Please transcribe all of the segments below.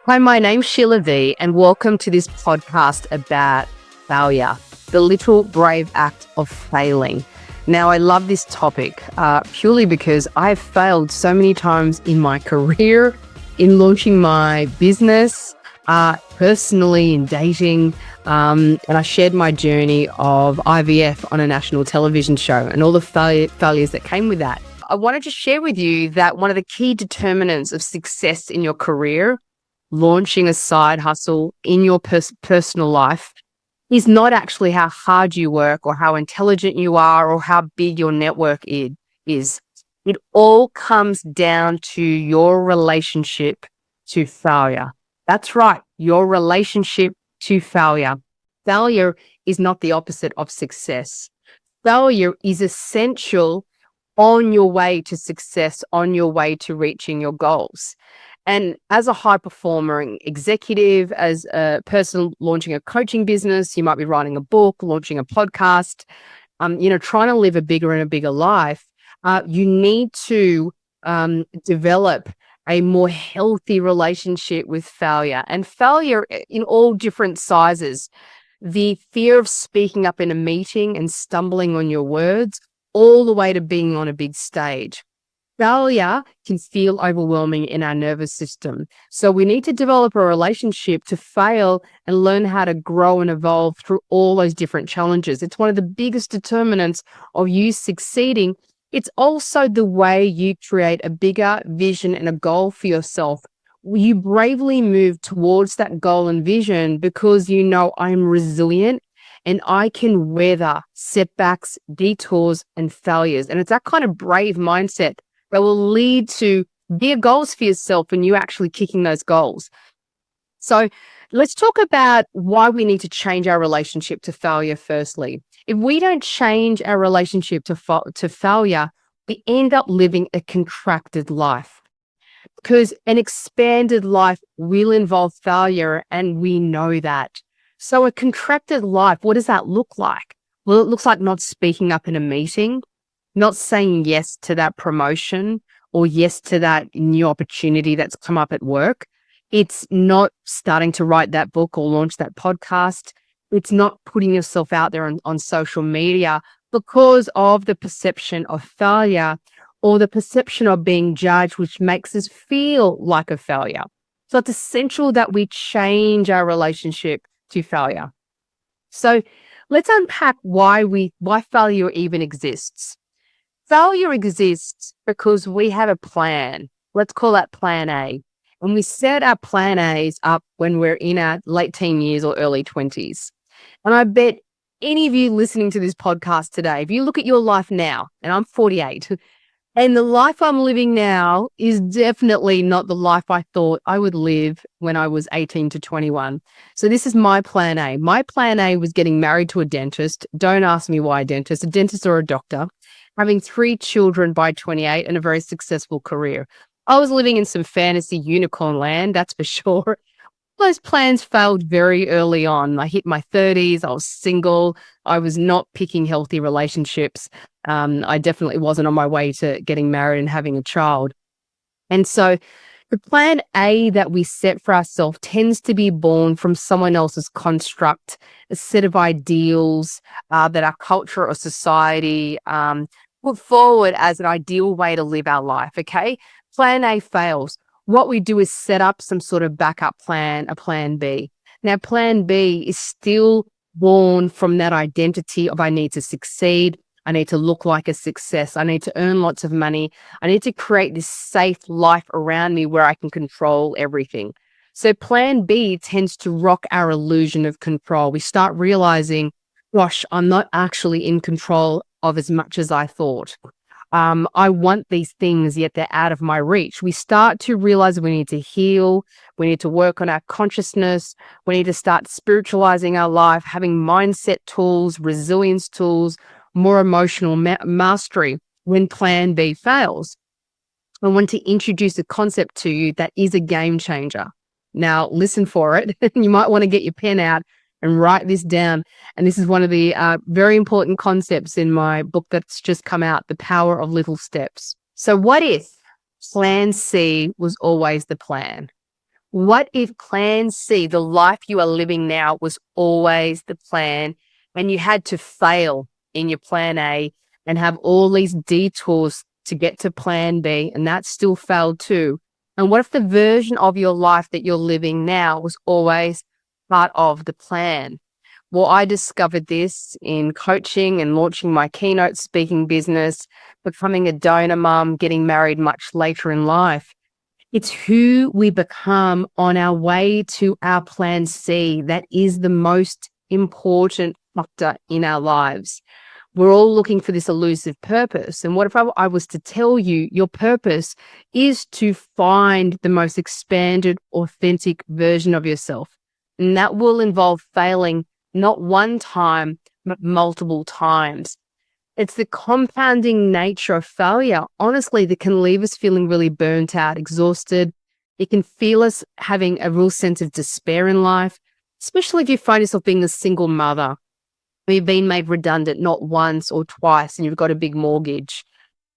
Hi, my name's Sheila V, and welcome to this podcast about failure, the little brave act of failing. Now, I love this topic purely because I've failed so many times in my career, in launching my business, personally in dating, and I shared my journey of IVF on a national television show and all the failures that came with that. I wanted to share with you that one of the key determinants of success in your career, launching a side hustle in your personal life, is not actually how hard you work or how intelligent you are or how big your network is. It all comes down to your relationship to failure. That's right, your relationship to failure. Failure is not the opposite of success. Failure is essential on your way to success, on your way to reaching your goals. And as a high performing executive, as a person launching a coaching business, you might be writing a book, launching a podcast, trying to live a bigger and a bigger life. You need to develop a more healthy relationship with failure, and failure in all different sizes. The fear of speaking up in a meeting and stumbling on your words, all the way to being on a big stage. Failure can feel overwhelming in our nervous system. So we need to develop a relationship to fail and learn how to grow and evolve through all those different challenges. It's one of the biggest determinants of you succeeding. It's also the way you create a bigger vision and a goal for yourself. You bravely move towards that goal and vision because you know I'm resilient and I can weather setbacks, detours, and failures. And it's that kind of brave mindset that will lead to bigger goals for yourself and you actually kicking those goals. So let's talk about why we need to change our relationship to failure firstly. If we don't change our relationship to failure, we end up living a contracted life, because an expanded life will involve failure, and we know that. So a contracted life, what does that look like? Well, it looks like not speaking up in a meeting, not saying yes to that promotion or yes to that new opportunity that's come up at work. It's not starting to write that book or launch that podcast. It's not putting yourself out there on social media because of the perception of failure or the perception of being judged, which makes us feel like a failure. So it's essential that we change our relationship to failure. So let's unpack why failure even exists. Failure exists because we have a plan. Let's call that plan A. And we set our plan A's up when we're in our late teen years or early 20s. And I bet any of you listening to this podcast today, if you look at your life now, and I'm 48, and the life I'm living now is definitely not the life I thought I would live when I was 18 to 21. So this is my plan A. My plan A was getting married to a dentist. Don't ask me why a dentist or a doctor. Having 3 children by 28 and a very successful career. I was living in some fantasy unicorn land, that's for sure. Those plans failed very early on. I hit my 30s. I was single. I was not picking healthy relationships. I definitely wasn't on my way to getting married and having a child. And so the plan A that we set for ourselves tends to be born from someone else's construct, a set of ideals that our culture or society put forward as an ideal way to live our life, okay? Plan A fails. What we do is set up some sort of backup plan, a plan B. Now, plan B is still born from that identity of I need to succeed. I need to look like a success. I need to earn lots of money. I need to create this safe life around me where I can control everything. So plan B tends to rock our illusion of control. We start realizing, gosh, I'm not actually in control of as much as I thought. I want these things, yet they're out of my reach. We start to realize we need to heal. We need to work on our consciousness. We need to start spiritualizing our life, having mindset tools, resilience tools, more emotional mastery when plan B fails. I want to introduce a concept to you that is a game changer. Now, listen for it. You might want to get your pen out and write this down. And this is one of the very important concepts in my book that's just come out, The Power of Little Steps. So what if plan C was always the plan? What if plan C, the life you are living now, was always the plan and you had to fail in your plan A and have all these detours to get to plan B and that still failed too? And what if the version of your life that you're living now was always part of the plan? Well, I discovered this in coaching and launching my keynote speaking business, becoming a donor mum, getting married much later in life. It's who we become on our way to our plan C that is the most important factor in our lives. We're all looking for this elusive purpose. And what if I was to tell you your purpose is to find the most expanded, authentic version of yourself? And that will involve failing not one time, but multiple times. It's the compounding nature of failure, honestly, that can leave us feeling really burnt out, exhausted. It can feel us having a real sense of despair in life, especially if you find yourself being a single mother, or you've been made redundant not once or twice and you've got a big mortgage,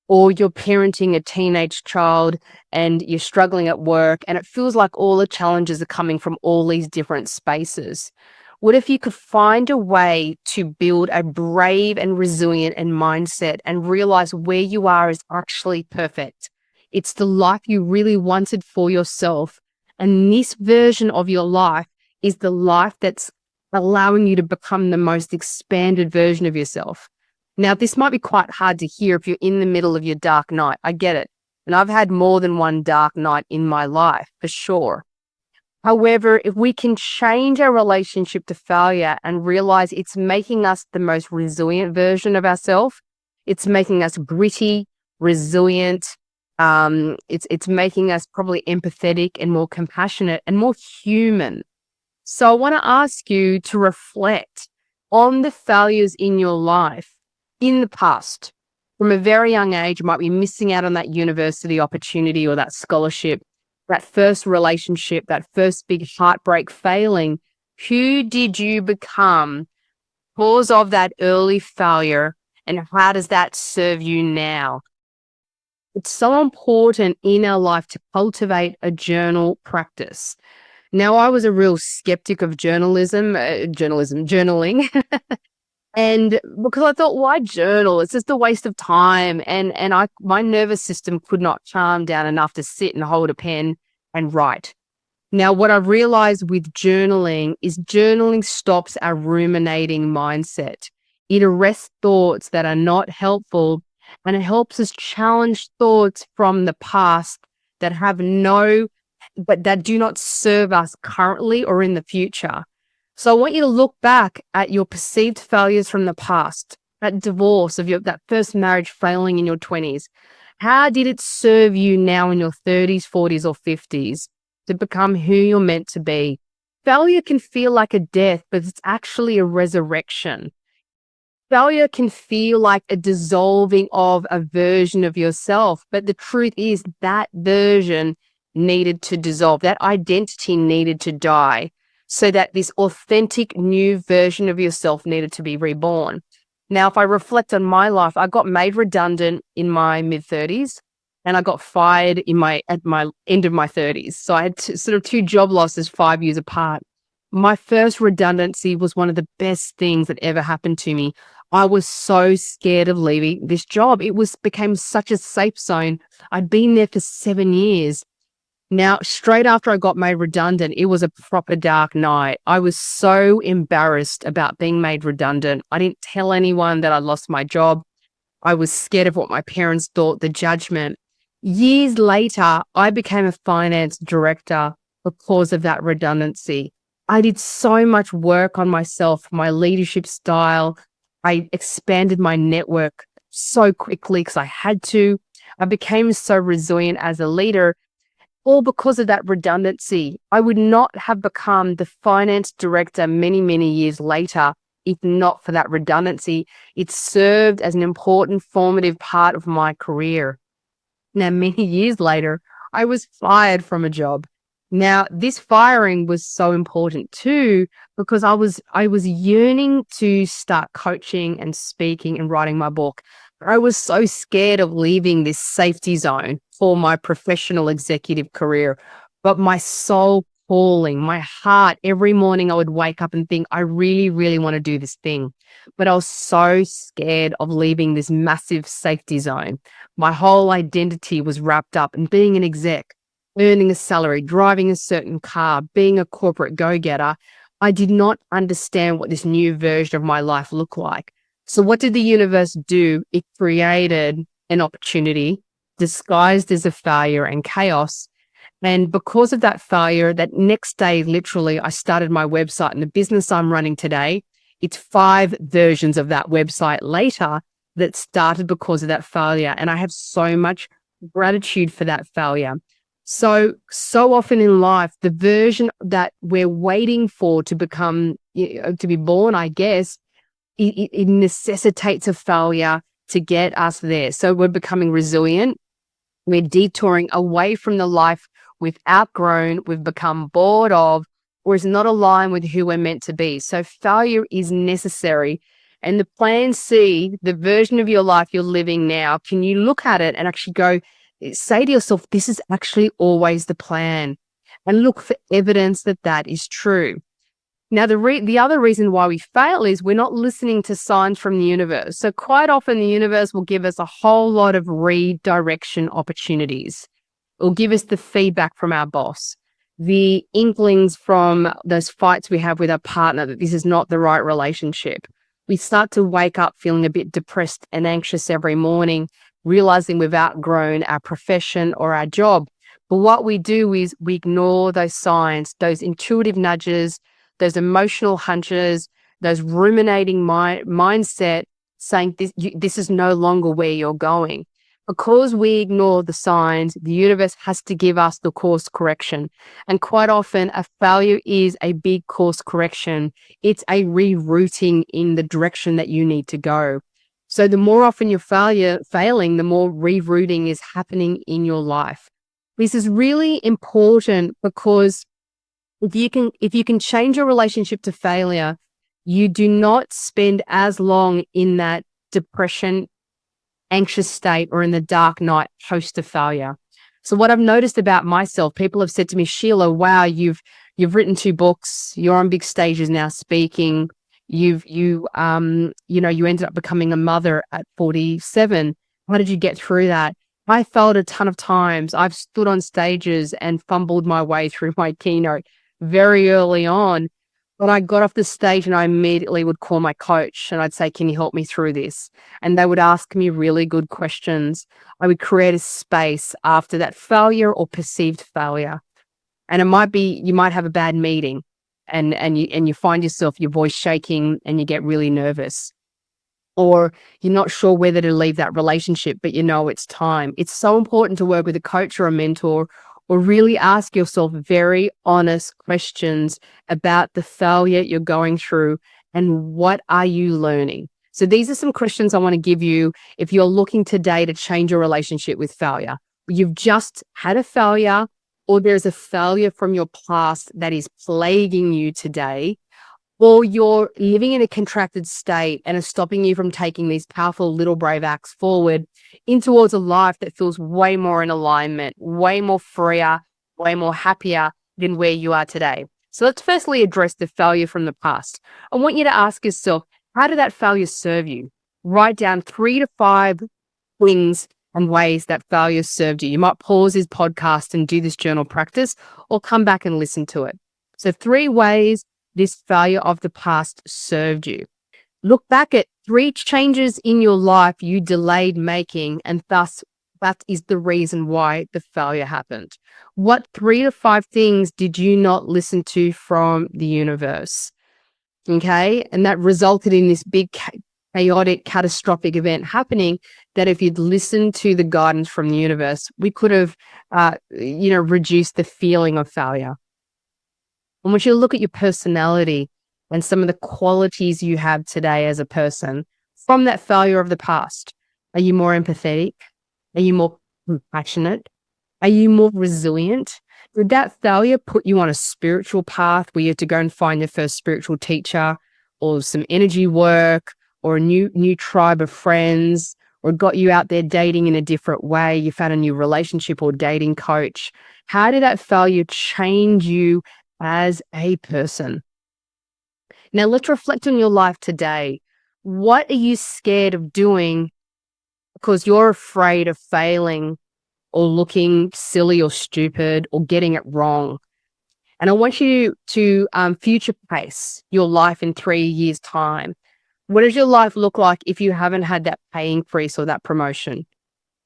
or you're parenting a teenage child and you're struggling at work and it feels like all the challenges are coming from all these different spaces. What if you could find a way to build a brave and resilient and mindset and realize where you are is actually perfect? It's the life you really wanted for yourself. And this version of your life is the life that's allowing you to become the most expanded version of yourself. Now, this might be quite hard to hear if you're in the middle of your dark night. I get it. And I've had more than one dark night in my life, for sure. However, if we can change our relationship to failure and realize it's making us the most resilient version of ourselves, it's making us gritty, resilient, it's making us probably empathetic and more compassionate and more human. So I want to ask you to reflect on the failures in your life in the past. From a very young age, you might be missing out on that university opportunity or that scholarship, that first relationship, that first big heartbreak failing. Who did you become because of that early failure, and how does that serve you now? It's so important in our life to cultivate a journal practice. Now, I was a real skeptic of journaling. And because I thought, why journal? It's just a waste of time. And my nervous system could not calm down enough to sit and hold a pen and write. Now, what I've realized with journaling is journaling stops our ruminating mindset. It arrests thoughts that are not helpful, and it helps us challenge thoughts from the past that that do not serve us currently or in the future. So I want you to look back at your perceived failures from the past, that divorce of that first marriage failing in your 20s. How did it serve you now in your 30s, 40s, or 50s to become who you're meant to be? Failure can feel like a death, but it's actually a resurrection. Failure can feel like a dissolving of a version of yourself, but the truth is that version needed to dissolve. That identity needed to die so that this authentic new version of yourself needed to be reborn. Now, if I reflect on my life, I got made redundant in my mid-30s and I got fired at my end of my 30s. So I had sort of two job losses 5 years apart. My first redundancy was one of the best things that ever happened to me. I was so scared of leaving this job. It became such a safe zone. I'd been there for 7 years. Now, straight after I got made redundant, it was a proper dark night. I was so embarrassed about being made redundant. I didn't tell anyone that I lost my job. I was scared of what my parents thought, the judgment. Years later, I became a finance director because of that redundancy. I did so much work on myself, my leadership style. I expanded my network so quickly because I had to. I became so resilient as a leader, all because of that redundancy. I would not have become the finance director many, many years later if not for that redundancy. It served as an important formative part of my career. Now, many years later, I was fired from a job. Now, this firing was so important too, because I was yearning to start coaching and speaking and writing my book. I was so scared of leaving this safety zone for my professional executive career. but my soul calling, my heart, every morning I would wake up and think, I really, really want to do this thing. But I was so scared of leaving this massive safety zone. My whole identity was wrapped up in being an exec, earning a salary, driving a certain car, being a corporate go-getter. I did not understand what this new version of my life looked like. So what did the universe do? It created an opportunity disguised as a failure and chaos. And because of that failure, that next day, literally, I started my website, and the business I'm running today, it's 5 versions of that website later that started because of that failure. And I have so much gratitude for that failure. So often in life, the version that we're waiting for to become, to be born, I guess, it necessitates a failure to get us there. So we're becoming resilient. We're detouring away from the life we've outgrown, we've become bored of, or is not aligned with who we're meant to be. So failure is necessary. And the plan C, the version of your life you're living now, can you look at it and actually go, say to yourself, this is actually always the plan, and look for evidence that that is true. Now, the other reason why we fail is we're not listening to signs from the universe. So quite often the universe will give us a whole lot of redirection opportunities. It will give us the feedback from our boss, the inklings from those fights we have with our partner that this is not the right relationship. We start to wake up feeling a bit depressed and anxious every morning, realizing we've outgrown our profession or our job. But what we do is we ignore those signs, those intuitive nudges, those emotional hunches, those ruminating mindset saying this is no longer where you're going. Because we ignore the signs, the universe has to give us the course correction. And quite often, a failure is a big course correction. It's a rerouting in the direction that you need to go. So the more often you're failing, the more rerouting is happening in your life. This is really important because if you can change your relationship to failure, you do not spend as long in that depression, anxious state, or in the dark night post a failure. So what I've noticed about myself, people have said to me, Sheila, wow, you've written 2 books, you're on big stages now speaking, you ended up becoming a mother at 47. How did you get through that? I failed a ton of times. I've stood on stages and fumbled my way through my keynote very early on. But I got off the stage and I immediately would call my coach and I'd say, can you help me through this? And they would ask me really good questions. I would create a space after that failure or perceived failure. And it might be, you might have a bad meeting and you find yourself, your voice shaking and you get really nervous. Or you're not sure whether to leave that relationship, but you know it's time. It's so important to work with a coach or a mentor, or really ask yourself very honest questions about the failure you're going through and what are you learning. So these are some questions I want to give you if you're looking today to change your relationship with failure. You've just had a failure, or there's a failure from your past that is plaguing you today, or you're living in a contracted state and is stopping you from taking these powerful little brave acts forward in towards a life that feels way more in alignment, way more freer, way more happier than where you are today. So let's firstly address the failure from the past. I want you to ask yourself, how did that failure serve you? Write down 3 to 5 things and ways that failure served you. You might pause this podcast and do this journal practice, or come back and listen to it. So 3 ways this failure of the past served you. Look back at 3 changes in your life you delayed making, and thus that is the reason why the failure happened. What 3 to 5 things did you not listen to from the universe? Okay. And that resulted in this big chaotic, catastrophic event happening, that if you'd listened to the guidance from the universe, we could have, reduced the feeling of failure. I want you to look at your personality and some of the qualities you have today as a person from that failure of the past. Are you more empathetic? Are you more compassionate? Are you more resilient? Did that failure put you on a spiritual path where you had to go and find your first spiritual teacher, or some energy work, or a new tribe of friends, or got you out there dating in a different way, you found a new relationship or dating coach. How did that failure change you as a person? Now let's reflect on your life today. What are you scared of doing because you're afraid of failing or looking silly or stupid or getting it wrong? And I want you to future pace your life in 3 years' time. What does your life look like if you haven't had that pay increase or that promotion?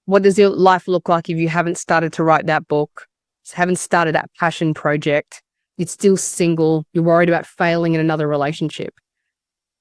What does your life look like if you haven't started to write that book, haven't started that passion project? You're still single. You're worried about failing in another relationship.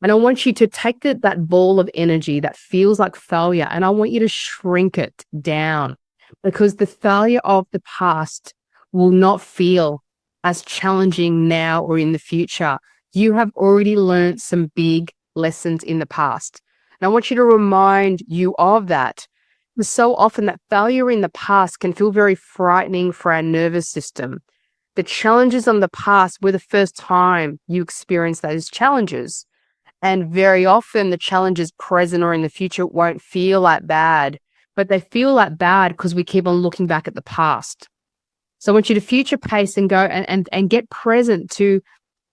And I want you to take that ball of energy that feels like failure, and I want you to shrink it down, because the failure of the past will not feel as challenging now or in the future. You have already learned some big lessons in the past. And I want you to remind you of that. Because so often that failure in the past can feel very frightening for our nervous system. The challenges of the past were the first time you experienced those challenges. And very often the challenges present or in the future won't feel that bad, but they feel that bad because we keep on looking back at the past. So I want you to future pace and go and get present to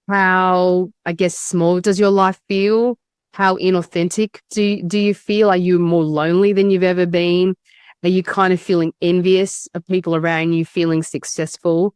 how, I guess, small does your life feel? How inauthentic do you feel? Are you more lonely than you've ever been? Are you kind of feeling envious of people around you feeling successful?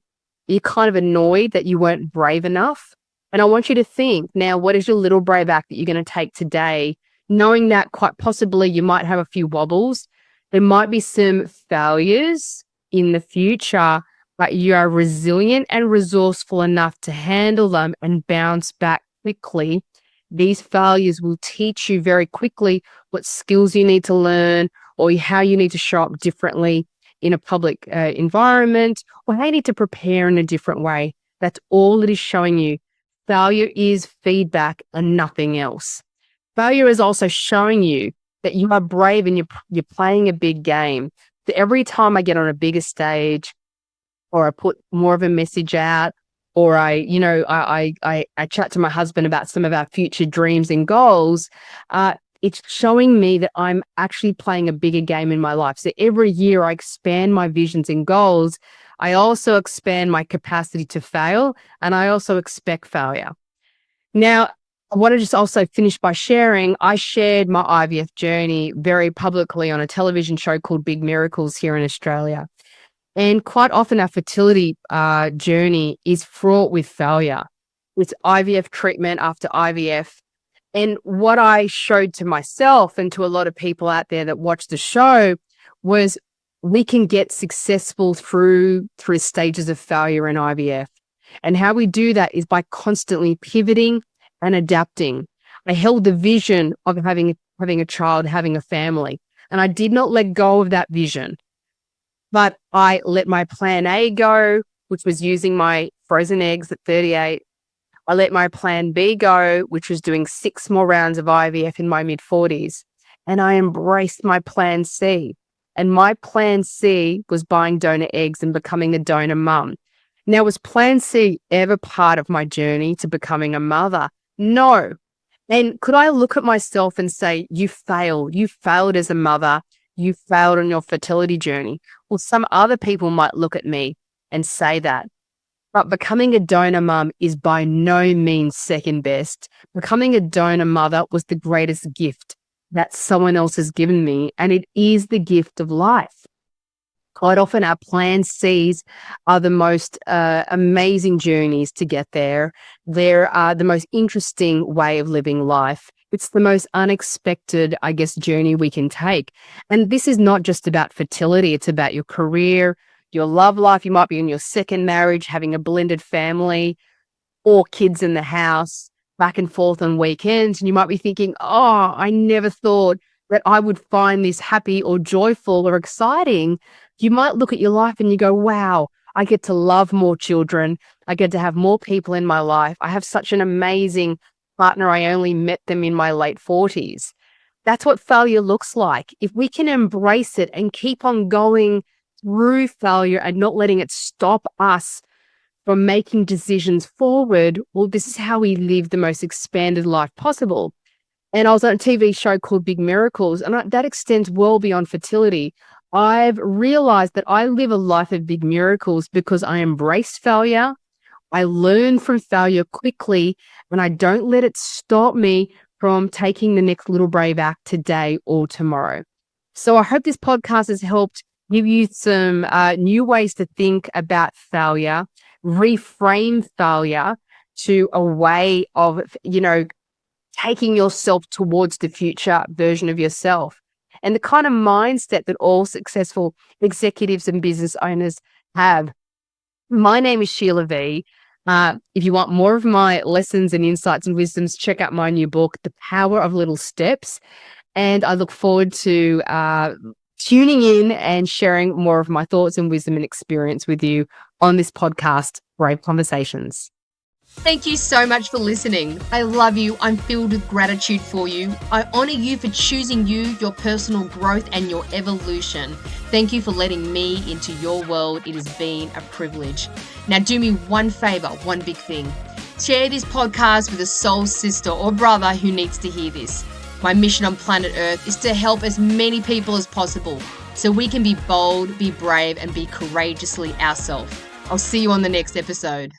Are you kind of annoyed that you weren't brave enough? And I want you to think now, what is your little brave act that you're going to take today, knowing that quite possibly you might have a few wobbles. There might be some failures in the future, but you are resilient and resourceful enough to handle them and bounce back quickly. These failures will teach you very quickly what skills you need to learn, or how you need to show up differently in a public environment, or how you need to prepare in a different way. That's all it is showing you. Failure is feedback and nothing else. Failure is also showing you that you are brave and you're playing a big game. So every time I get on a bigger stage, or I put more of a message out, or I chat to my husband about some of our future dreams and goals, it's showing me that I'm actually playing a bigger game in my life. So every year I expand my visions and goals. I also expand my capacity to fail, and I also expect failure. Now, I want to just also finish by sharing, I shared my IVF journey very publicly on a television show called Big Miracles here in Australia. And quite often our fertility journey is fraught with failure, with IVF treatment after IVF. And what I showed to myself and to a lot of people out there that watch the show was we can get successful through stages of failure in IVF. And how we do that is by constantly pivoting and adapting. I held the vision of having a child, having a family, and I did not let go of that vision. But I let my plan A go, which was using my frozen eggs at 38. I let my plan B go, which was doing 6 more rounds of IVF in my mid-40s. And I embraced my plan C. And my plan C was buying donor eggs and becoming a donor mum. Now, was plan C ever part of my journey to becoming a mother? No. And could I look at myself and say, you failed. You failed as a mother. You failed on your fertility journey. Well, some other people might look at me and say that. But becoming a donor mum is by no means second best. Becoming a donor mother was the greatest gift that someone else has given me, and it is the gift of life. Quite often our plan Cs are the most amazing journeys to get there. They're the most interesting way of living life. It's the most unexpected, I guess, journey we can take. And this is not just about fertility. It's about your career, your love life. You might be in your second marriage, having a blended family, or kids in the house, back and forth on weekends. And you might be thinking, oh, I never thought that I would find this happy or joyful or exciting. You might look at your life and you go, wow, I get to love more children. I get to have more people in my life. I have such an amazing partner. I only met them in my late 40s. That's what failure looks like. If we can embrace it and keep on going through failure and not letting it stop us from making decisions forward, well, this is how we live the most expanded life possible. And I was on a TV show called Big Miracles, and that extends well beyond fertility. I've realized that I live a life of big miracles because I embrace failure. I learn from failure quickly, and I don't let it stop me from taking the next little brave act today or tomorrow. So I hope this podcast has helped give you some new ways to think about failure, reframe failure to a way of, taking yourself towards the future version of yourself. And the kind of mindset that all successful executives and business owners have. My name is Sheila V. If you want more of my lessons and insights and wisdoms, check out my new book, The Power of Little Steps. And I look forward to tuning in and sharing more of my thoughts and wisdom and experience with you on this podcast, Brave Conversations. Thank you so much for listening. I love you. I'm filled with gratitude for you. I honor you for choosing you, your personal growth, and your evolution. Thank you for letting me into your world. It has been a privilege. Now do me one favor, one big thing. Share this podcast with a soul sister or brother who needs to hear this. My mission on planet Earth is to help as many people as possible so we can be bold, be brave, and be courageously ourselves. I'll see you on the next episode.